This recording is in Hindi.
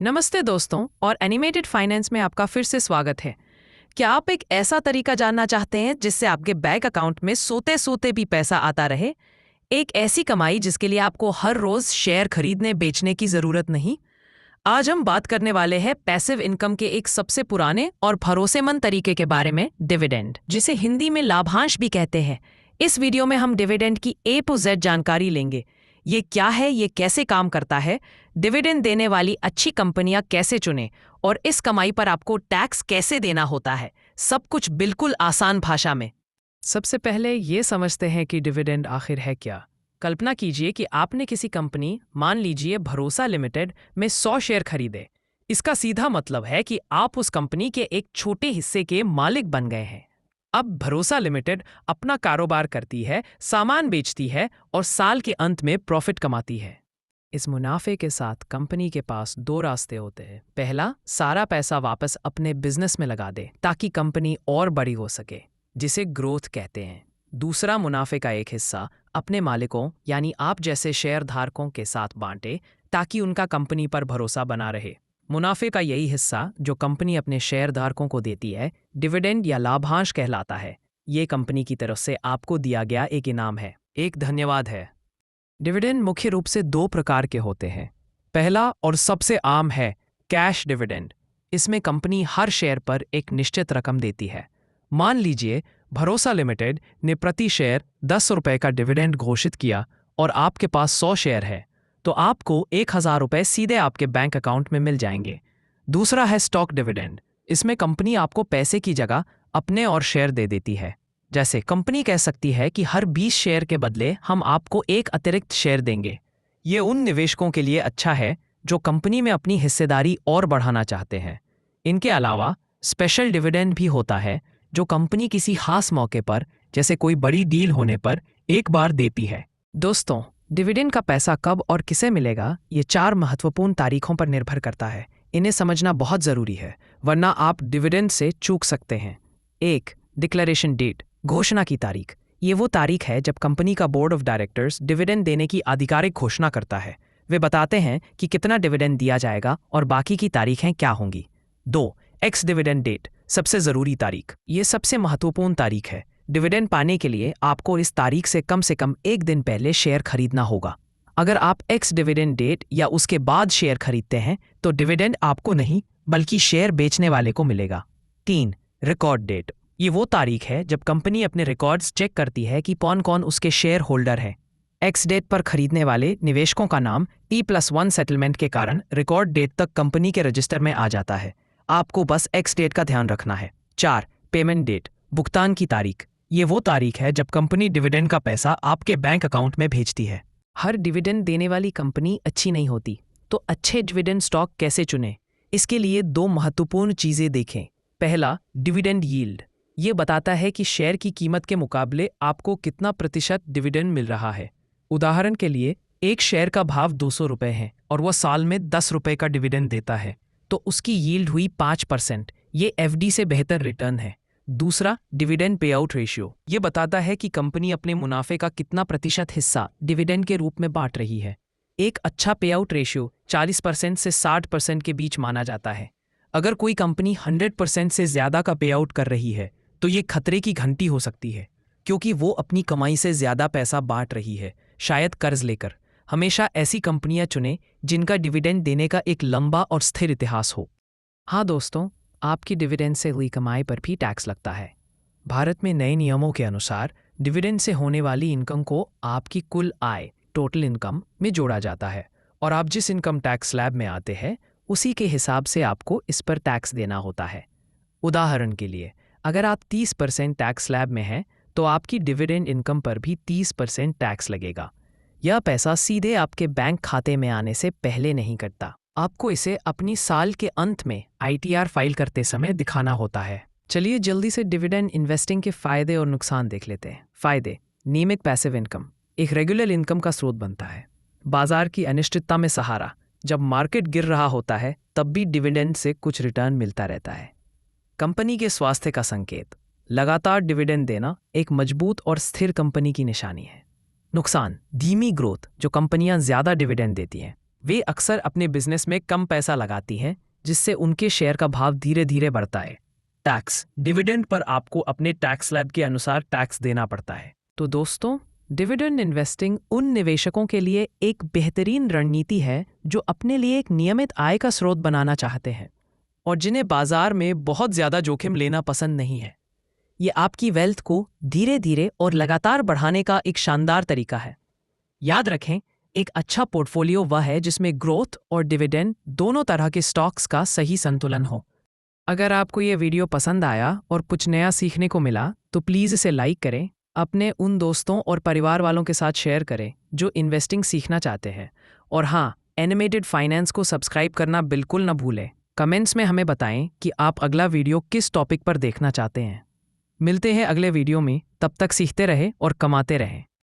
नमस्ते दोस्तों और एनिमेटेड फाइनेंस में आपका फिर से स्वागत है। क्या आप एक ऐसा तरीका जानना चाहते हैं जिससे आपके बैंक अकाउंट में सोते सोते भी पैसा आता रहे? एक ऐसी कमाई जिसके लिए आपको हर रोज शेयर खरीदने बेचने की जरूरत नहीं। आज हम बात करने वाले हैं पैसिव इनकम के एक सबसे पुराने और भरोसेमंद तरीके के बारे में, डिविडेंड, जिसे हिंदी में लाभांश भी कहते हैं। इस वीडियो में हम डिविडेंड की ए टू जेड जानकारी लेंगे। ये क्या है, ये कैसे काम करता है, डिविडेंड देने वाली अच्छी कंपनियां कैसे चुनें और इस कमाई पर आपको टैक्स कैसे देना होता है, सब कुछ बिल्कुल आसान भाषा में। सबसे पहले ये समझते हैं कि डिविडेंड आखिर है क्या। कल्पना कीजिए कि आपने किसी कंपनी, मान लीजिए भरोसा लिमिटेड, में 100 शेयर खरीदे। इसका सीधा मतलब है कि आप उस कंपनी के एक छोटे हिस्से के मालिक बन गए हैं। अब भरोसा लिमिटेड अपना कारोबार करती है, सामान बेचती है और साल के अंत में प्रॉफिट कमाती है। इस मुनाफे के साथ कंपनी के पास दो रास्ते होते हैं। पहला, सारा पैसा वापस अपने बिजनेस में लगा दे ताकि कंपनी और बड़ी हो सके, जिसे ग्रोथ कहते हैं। दूसरा, मुनाफे का एक हिस्सा अपने मालिकों यानी आप जैसे शेयर धारकों के साथ बांटे ताकि उनका कंपनी पर भरोसा बना रहे। मुनाफे का यही हिस्सा जो कंपनी अपने शेयर धारकों को देती है, डिविडेंड या लाभांश कहलाता है। ये कंपनी की तरफ से आपको दिया गया एक इनाम है, एक धन्यवाद है। डिविडेंड मुख्य रूप से दो प्रकार के होते हैं। पहला और सबसे आम है कैश डिविडेंड। इसमें कंपनी हर शेयर पर एक निश्चित रकम देती है। मान लीजिए भरोसा लिमिटेड ने प्रति शेयर 10 रुपए का डिविडेंड घोषित किया और आपके पास 100 शेयर है, तो आपको 1000 रुपए सीधे आपके बैंक अकाउंट में मिल जाएंगे। दूसरा है स्टॉक डिविडेंड। इसमें कंपनी आपको पैसे की जगह अपने और शेयर दे देती है। जैसे कंपनी कह सकती है कि हर 20 शेयर के बदले हम आपको एक अतिरिक्त शेयर देंगे। ये उन निवेशकों के लिए अच्छा है जो कंपनी में अपनी हिस्सेदारी और बढ़ाना चाहते हैं। इनके अलावा स्पेशल डिविडेंड भी होता है जो कंपनी किसी खास मौके पर, जैसे कोई बड़ी डील होने पर, एक बार देती है। दोस्तों, डिविडेंड का पैसा कब और किसे मिलेगा, ये 4 महत्वपूर्ण तारीखों पर निर्भर करता है। इन्हें समझना बहुत जरूरी है, वरना आप डिविडेंड से चूक सकते हैं। 1. डिक्लेरेशन डेट, घोषणा की तारीख। ये वो तारीख है जब कंपनी का बोर्ड ऑफ डायरेक्टर्स डिविडेंड देने की आधिकारिक घोषणा करता है। वे बताते हैं कि कितना डिविडेंड दिया जाएगा और बाकी की तारीखें क्या होंगी। 2. एक्स डिविडेंड डेट, सबसे जरूरी तारीख। ये सबसे महत्वपूर्ण तारीख है। डिविडेंड पाने के लिए आपको इस तारीख से कम एक दिन पहले शेयर खरीदना होगा। अगर आप एक्स डिविडेंड डेट या उसके बाद शेयर खरीदते हैं तो डिविडेंड आपको नहीं बल्कि शेयर बेचने वाले को मिलेगा। 3. रिकॉर्ड डेट, ये वो तारीख है जब कंपनी अपने रिकॉर्ड्स चेक करती है कि कौन कौन उसके शेयर होल्डर हैं। एक्स डेट पर खरीदने वाले निवेशकों का नाम T+1 सेटलमेंट के कारण रिकॉर्ड डेट तक कंपनी के रजिस्टर में आ जाता है। आपको बस एक्स डेट का ध्यान रखना है। 4. पेमेंट डेट, भुगतान की तारीख। ये वो तारीख है जब कंपनी डिविडेंड का पैसा आपके बैंक अकाउंट में भेजती है। हर डिविडेंड देने वाली कंपनी अच्छी नहीं होती, तो अच्छे डिविडेंड स्टॉक कैसे चुनें? इसके लिए 2 महत्वपूर्ण चीजें देखें। पहला, डिविडेंड यील्ड। ये बताता है कि शेयर की कीमत के मुकाबले आपको कितना प्रतिशत डिविडेंड मिल रहा है। उदाहरण के लिए, एक शेयर का भाव 200 रुपए है और वह साल में 10 रुपए का डिविडेंड देता है, तो उसकी यील्ड हुई 5%। ये एफडी से बेहतर रिटर्न है। दूसरा, डिविडेंड पे आउट रेशियो। ये बताता है कि कंपनी अपने मुनाफे का कितना प्रतिशत हिस्सा डिविडेंड के रूप में बांट रही है। एक अच्छा पे आउट रेशियो 40% से 60% के बीच माना जाता है। अगर कोई कंपनी 100% से ज्यादा का पे आउट कर रही है तो ये खतरे की घंटी हो सकती है, क्योंकि वो अपनी कमाई से ज्यादा पैसा बांट रही है, शायद कर्ज लेकर। हमेशा ऐसी कंपनियां चुनें जिनका डिविडेंड देने का एक लंबा और स्थिर इतिहास हो। हाँ दोस्तों, आपकी डिविडेंड से हुई कमाई पर भी टैक्स लगता है। भारत में नए नियमों के अनुसार डिविडेंड से होने वाली इनकम को आपकी कुल आय, टोटल इनकम, में जोड़ा जाता है और आप जिस इनकम टैक्स स्लैब में आते हैं उसी के हिसाब से आपको इस पर टैक्स देना होता है। उदाहरण के लिए, अगर आप 30% टैक्स स्लैब में हैं तो आपकी डिविडेंड इनकम पर भी 30% टैक्स लगेगा। यह पैसा सीधे आपके बैंक खाते में आने से पहले नहीं कटता। आपको इसे अपनी साल के अंत में ITR फाइल करते समय दिखाना होता है। चलिए जल्दी से डिविडेंड इन्वेस्टिंग के फायदे और नुकसान देख लेते हैं। फायदे: नियमित पैसिव इनकम, एक रेगुलर इनकम का स्रोत बनता है। बाजार की अनिश्चितता में सहारा, जब मार्केट गिर रहा होता है तब भी डिविडेंड से कुछ रिटर्न मिलता रहता है। कंपनी के स्वास्थ्य का संकेत, लगातार डिविडेंड देना एक मजबूत और स्थिर कंपनी की निशानी है। नुकसान: धीमी ग्रोथ, जो कंपनियां ज्यादा डिविडेंड देती हैं। वे अक्सर अपने बिजनेस में कम पैसा लगाती हैं, जिससे उनके शेयर का भाव धीरे धीरे बढ़ता है। टैक्स डिविडेंड पर आपको अपने टैक्स स्लैब के अनुसार टैक्स देना पड़ता है। तो दोस्तों, डिविडेंड इन्वेस्टिंग उन निवेशकों के लिए एक बेहतरीन रणनीति है जो अपने लिए एक नियमित आय का स्रोत बनाना चाहते हैं और जिन्हें बाजार में बहुत ज़्यादा जोखिम लेना पसंद नहीं है। ये आपकी वेल्थ को धीरे धीरे और लगातार बढ़ाने का एक शानदार तरीका है। याद रखें, एक अच्छा पोर्टफोलियो वह है जिसमें ग्रोथ और डिविडेंड दोनों तरह के स्टॉक्स का सही संतुलन हो। अगर आपको ये वीडियो पसंद आया और कुछ नया सीखने को मिला तो प्लीज़ इसे लाइक करें, अपने उन दोस्तों और परिवार वालों के साथ शेयर करें जो इन्वेस्टिंग सीखना चाहते हैं। और हाँ, एनिमेटेड फाइनेंस को सब्सक्राइब करना बिल्कुल न भूलें। कमेंट्स में हमें बताएं कि आप अगला वीडियो किस टॉपिक पर देखना चाहते हैं। मिलते हैं अगले वीडियो में, तब तक सीखते रहें और कमाते रहें।